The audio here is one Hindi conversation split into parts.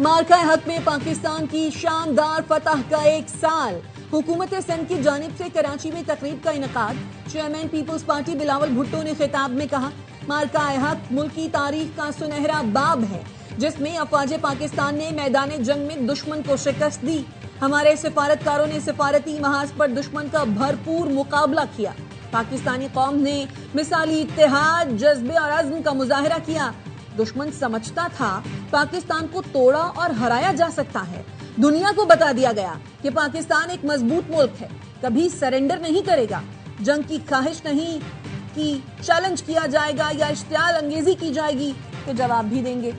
मार्का हक में पाकिस्तान की शानदार फतह का 1 साल। हुकूमत सिंध की जानिब से कराची में तकरीब का इनेकाद। Chairman Peoples Party Bilawal Bhutto ने खिताब में कहा, मार्का हक मुल्क की तारीख का सुनहरा बाब है जिसमें अफवाज पाकिस्तान ने मैदान जंग में दुश्मन को शिकस्त दी। हमारे सिफारतकारों ने सिफारती महाज पर दुश्मन का भरपूर मुकाबला किया। पाकिस्तानी कौम ने मिसाली इत्तेहाद, जज्बे और अज़्म का मुजाहिरा किया। दुश्मन समझता था पाकिस्तान को तोड़ा और हराया जा सकता है। दुनिया को बता दिया गया कि पाकिस्तान एक मजबूत मुल्क है, कभी सरेंडर नहीं करेगा। जंग की ख्वाहिश नहीं कि चैलेंज किया जाएगा या इश्तियाल अंगेजी की जाएगी तो जवाब भी देंगे।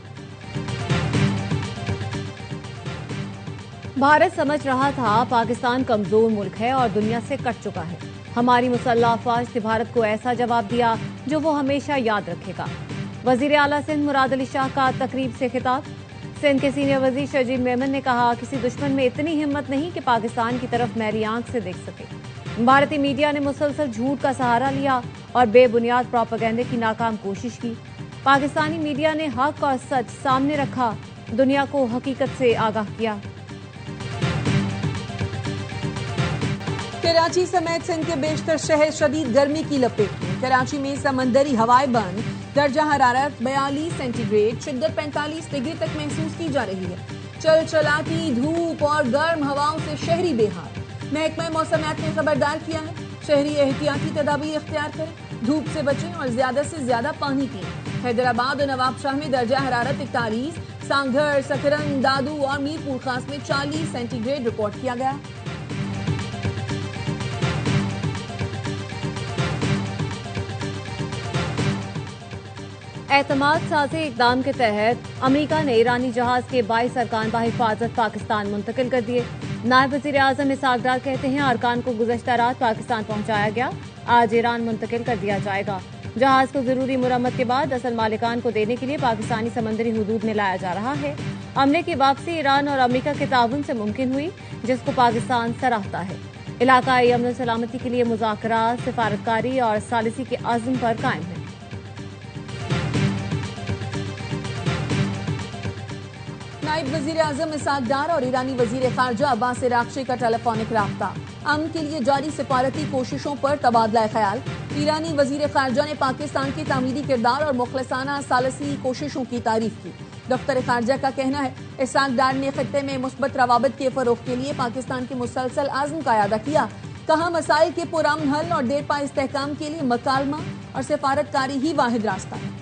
भारत समझ रहा था पाकिस्तान कमजोर मुल्क है और दुनिया से कट चुका है। हमारी मुसल्लह अफवाज ने भारत को ऐसा जवाब दिया जो वो हमेशा याद रखेगा। वजीर आला सिंध मुराद अली शाह का तकरीब से खिताब। सिंध के सीनियर वजीर शजीब मेमन ने कहा, किसी दुश्मन में इतनी हिम्मत नहीं कि पाकिस्तान की तरफ मैली आंख से देख सके। भारतीय मीडिया ने मुसलसल झूठ का सहारा लिया और बेबुनियाद प्रोपेगेंडे की नाकाम कोशिश की। पाकिस्तानी मीडिया ने हक और सच सामने रखा, दुनिया को हकीकत से आगाह किया। कराची समेत सिंध के बेशतर शहर शदीद गर्मी की लपेट में। कराची में समंदरी हवाएं बंद, दर्जा हरारत 42 सेंटीग्रेड, शिद्दत 45 डिग्री तक महसूस की जा रही है। चलचलाती धूप और गर्म हवाओं से शहरी बेहाल। महकमा मौसमियात ने खबरदार किया है, शहरी एहतियाती तदाबीर इख्तियार करें, धूप से बचें और ज्यादा से ज्यादा पानी पिएं। हैदराबाद और नवाबशाह में दर्जा हरारत 41, सांघर, सकरन, दादू और मीरपुर खास में 40 सेंटीग्रेड रिकॉर्ड किया गया। एतमाद साज़ी इकदाम के तहत अमेरिका ने ईरानी जहाज के 22 अरकान बाहिफाजत पाकिस्तान मुंतकिल कर दिए। नायब वज़ीर आज़म इसहाक डार कहते हैं, अरकान को गुज़श्ता रात पाकिस्तान पहुंचाया गया, आज ईरान मुंतकिल कर दिया जाएगा। जहाज को जरूरी मुरम्मत के बाद असल मालिकान को देने के लिए पाकिस्तानी समंदरी हुदूद में लाया जा रहा है। अमले की वापसी ईरान और अमेरिका के ताउन से मुमकिन हुई, जिसको पाकिस्तान सराहता है। इलाकाई अमन सलामती के लिए मुज़ाकरात, सिफारतकारी और सालिसी के अज़्म पर कायम है। नायब वजीर आजम इसहाक डार और ईरानी वजीर खारजा अब्बास अराग़ची का टेलीफोनिक राब्ता। अमन के लिए जारी सिफारती कोशिशों पर तबादला ख्याल। ईरानी वजीर खारजा ने पाकिस्तान के तामीरी किरदार और मुखलसाना सालसी कोशिशों की तारीफ की। दफ्तर खारजा का कहना है, इसहाक डार ने खित्ते में मुस्बत रवाबत के फरोग के लिए पाकिस्तान के मुसलसल आज़म का अदा किया। कहा, मसाइल के पुरअमन हल और देरपा इस्तेहकाम के लिए मकालमा और सिफारतकारी ही वाहिद रास्ता है।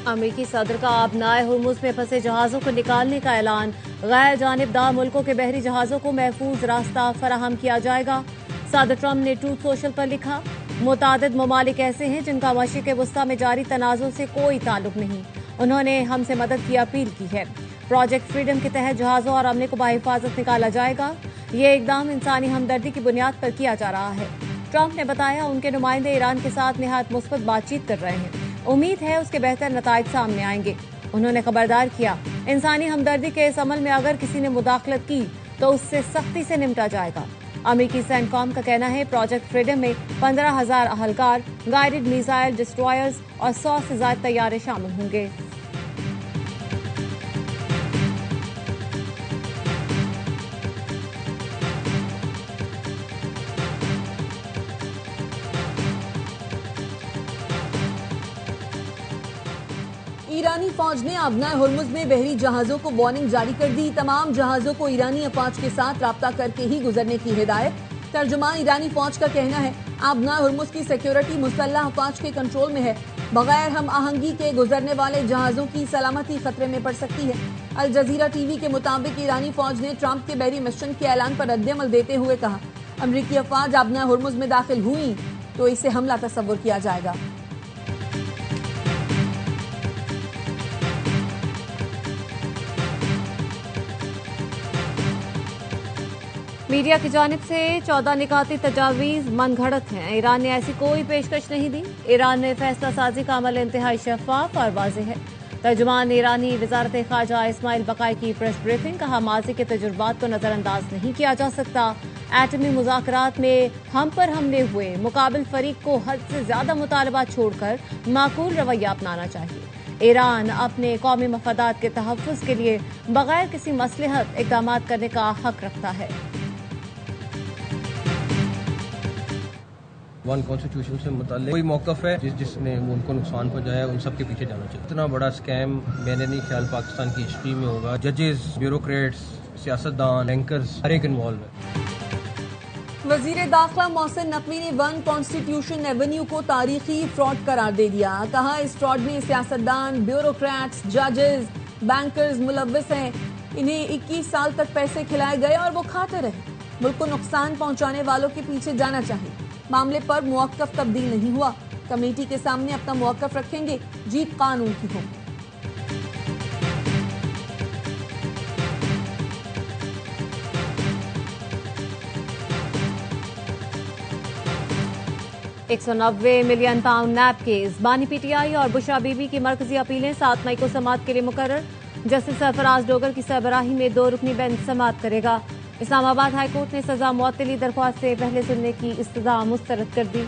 अमेरिकी सदर का आबनाए हुर्मुज़ में फंसे जहाज़ों को निकालने का ऐलान। गैर जानिबदार मुल्कों के बहरी जहाज़ों को महफूज रास्ता फराहम किया जाएगा। सदर ट्रंप ने ट्रूथ सोशल पर लिखा, मुतादिद ममालिक ऐसे हैं जिनका मशरिक़ वस्ता में जारी तनाज़ुर से कोई ताल्लुक नहीं। उन्होंने हमसे मदद की अपील की है। प्रोजेक्ट फ्रीडम के तहत जहाज़ों और अमले को बाहिफाजत निकाला जाएगा। ये इकदाम इंसानी हमदर्दी की बुनियाद पर किया जा रहा है। ट्रंप ने बताया, उनके नुमाइंदे ईरान के साथ निहायत मुस्बत बातचीत कर रहे हैं। उम्मीद है उसके बेहतर नताइज सामने आएंगे। उन्होंने खबरदार किया, इंसानी हमदर्दी के इस अमल में अगर किसी ने मुदाखलत की तो उससे सख्ती से निपटा जाएगा। अमेरिकी सेंटकॉम का कहना है, प्रोजेक्ट फ्रीडम में 15,000 अहलकार, गाइडेड मिसाइल डिस्ट्रॉयर्स और 100 से ज्यादा तैयारे शामिल होंगे। ईरानी फौज ने आबनाए हुर्मुज़ में बहरी जहाजों को वार्निंग जारी कर दी। तमाम जहाजों को ईरानी अफवाज के साथ राब्ता करके ही गुजरने की हिदायत। तर्जुमान ईरानी फौज का कहना है, आबनाए हुर्मुज़ की सिक्योरिटी मुसल्लह अफवाज के कंट्रोल में है। बगैर हम आहंगी के गुजरने वाले जहाजों की सलामती खतरे में पड़ सकती है। अल जजीरा टीवी के मुताबिक ईरानी फौज ने ट्रंप के बहरी मिशन के ऐलान पर रद्दअमल देते हुए कहा, अमरीकी अफवाज आबनाए हुर्मुज़ में दाखिल हुई तो इसे हमला तस्वुर किया जाएगा। मीडिया की जानिब से 14 निकाती तजावीज़ मनगढ़ंत हैं। ईरान ने ऐसी कोई पेशकश नहीं दी। ईरान में फैसला साजी का अमल इंतहाई शफाफ और वाज़ेह है। तर्जुमान ईरानी वज़ारत ख़ारजा इस्माइल बकाई की प्रेस ब्रीफिंग, कहा, माज़ी के तजुर्बात को नज़रअंदाज नहीं किया जा सकता। एटमी मुज़ाकरात में हम पर हमले हुए मुकाबिल फरीक को हद से ज्यादा मुतालबात छोड़कर माकूल रवैया अपनाना चाहिए। ईरान अपने कौमी मफादात के तहफ़्फ़ुज़ के लिए बगैर किसी मसलहत इक़दाम करने का हक रखता है। वन कॉन्स्टिट्यूशन से मुताल्लिक़ कोई मौक़िफ़ है जिसने उनको नुकसान पहुंचाया, उन सब के पीछे जाना चाहिए। इतना बड़ा स्कैम मैंने नहीं ख्याल पाकिस्तान की हिस्ट्री में होगा। जजेस, ब्यूरोक्रेट्स, सियासतदान, बैंकर्स, हर एक इन्वॉल्व है। वजीर दाखिला मोहसिन नकवी ने वन कॉन्स्टिट्यूशन एवेन्यू को तारीखी फ्रॉड करार दे दिया। कहा इस फ्रॉड में सियासतदान, ब्यूरोक्रेट्स, जजेस, बैंकर्स मुलव्विस हैं। इन्हें 21 साल तक पैसे खिलाए गए और वो खाते रहे। मुल्क को नुकसान पहुंचाने वालों के पीछे जाना चाहिए। मामले पर मुवक्कफ तब्दील नहीं हुआ। कमेटी के सामने अपना मुवक्कफ रखेंगे। जीत कानून की होगी। £190 मिलियन नैब केस, बानी पीटीआई और बुशरा बीबी की मरकजी अपीलें 7 मई को समाअत के लिए मुकर्रर। जस्टिस सरफराज डोगर की सरबराही में 2 रुकनी बेंच समाअत करेगा। इस्लामाबाद हाई कोर्ट ने सजा मुअत्तली दरख्वास्त से पहले सुनने की इस्तदा मुस्तरद कर दी।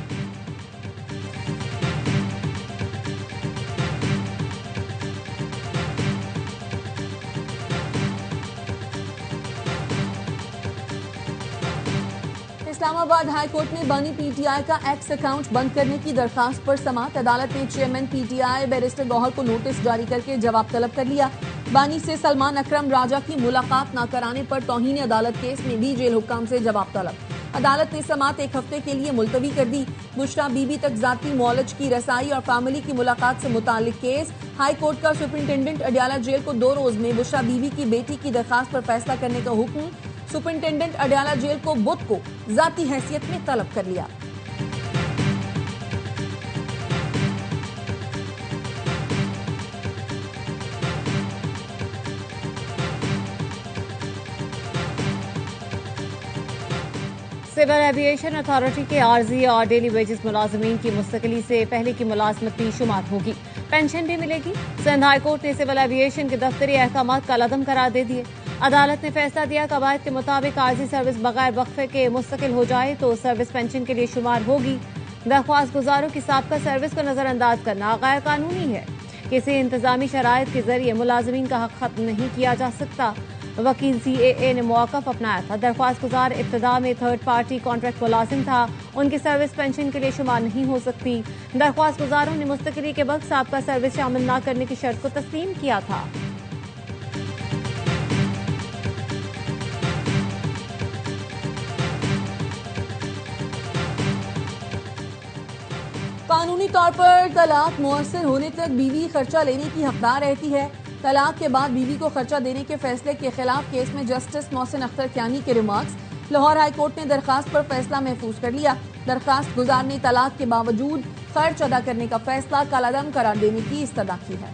इस्लामाबाद हाई कोर्ट ने बानी पीटीआई का एक्स अकाउंट बंद करने की दरखास्त पर समाअत। अदालत ने चेयरमैन पीटीआई बैरिस्टर गौहर को नोटिस जारी करके जवाब तलब कर लिया। बानी से सलमान अकरम राजा की मुलाकात न कराने पर तौहीन अदालत केस में भी जेल हुक्म से जवाब तलब। अदालत ने समाअत 1 हफ्ते के लिए मुलतवी कर दी। बुशरा बीबी तक जाती मौलज की रसाई और फैमिली की मुलाकात से मुतालिक केस। हाई कोर्ट का सुपरिंटेंडेंट अडयाला जेल को 2 रोज में बुशरा बीबी की बेटी की दरखास्त पर फैसला करने का हुक्म। सुपरिंटेंडेंट अडयाला जेल को बुध को जाती हैसियत में तलब कर लिया। सिविल एविएशन अथॉरिटी के आर्जी और डेली वेजेस मुलाजमीन की मुस्तकिली से पहले की मुलाजमत भी शुमार होगी। पेंशन भी मिलेगी। सिंध हाई कोर्ट ने सिविल एविएशन के दफ्तरी अहकाम कलअदम करार दे दिए। अदालत ने फैसला दिया कवायद के मुताबिक आर्जी सर्विस बगैर वक्फे के मुस्तकिल हो जाए तो सर्विस पेंशन के लिए शुमार होगी। दरख्वास्त गुजारों की साबका सर्विस को नजरअंदाज करना गैर कानूनी है। किसी इंतजामी शराइत के जरिए मुलाजमीन का हक खत्म नहीं किया जा सकता। वकील CAA ने मौक़िफ़ अपनाया था। दरख्वास्त गुजार इब्तिदा में थर्ड पार्टी कॉन्ट्रैक्ट मुलाजिम था, उनकी सर्विस पेंशन के लिए शुमार नहीं हो सकती। दरख्वास्त गुजारों ने मुस्तकिली के वक्त साबका सर्विस शामिल न करने की शर्त को तस्लीम किया था। कानूनी तौर पर तलाक मुअस्सर होने तक बीवी खर्चा लेने की हकदार रहती है। तलाक के बाद बीवी को खर्चा देने के फैसले के खिलाफ केस में जस्टिस मोहसिन अख्तर कियानी के रिमार्क्स। लाहौर हाई कोर्ट ने दरखास्त पर फैसला महफूज कर लिया। दरखास्त गुजार ने तलाक के बावजूद खर्च अदा करने का फैसला कलअदम करार देने की इस्तदा की है।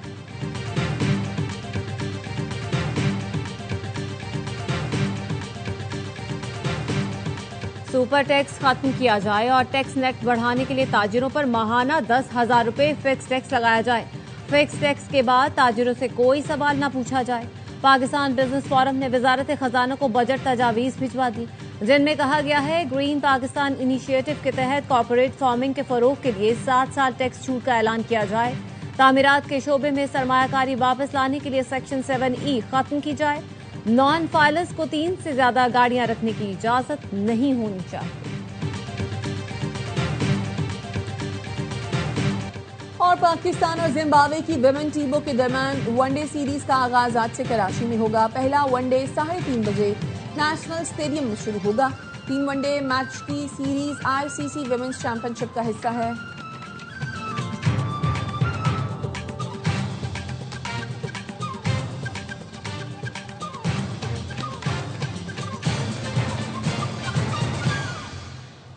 सुपर टैक्स खत्म किया जाए और टैक्स नेट बढ़ाने के लिए ताजिरों पर माहाना 10,000 रुपए फिक्स टैक्स लगाया जाए। फिक्स टैक्स के बाद ताजिरों से कोई सवाल न पूछा जाए। पाकिस्तान बिजनेस फोरम ने वजारत खजाना को बजट तजावीज भिजवा दी, जिनमें कहा गया है ग्रीन पाकिस्तान इनिशिएटिव के तहत कॉर्पोरेट फार्मिंग के फरोग के लिए 7 साल टैक्स छूट का ऐलान किया जाए। तामीरात के शोबे में सरमायाकारी वापस लाने के लिए सेक्शन 7E खत्म की जाए। नॉन फाइलर्स को 3 से ज्यादा गाड़ियां रखने की इजाजत नहीं होनी चाहिए। और पाकिस्तान और जिम्बाब्वे की विमेन टीमों के दरमियान वनडे सीरीज का आगाज आज से कराची में होगा। पहला वनडे 3:30 बजे नेशनल स्टेडियम में शुरू होगा। 3 वनडे मैच की सीरीज ICC विमेन्स चैंपियनशिप का हिस्सा है।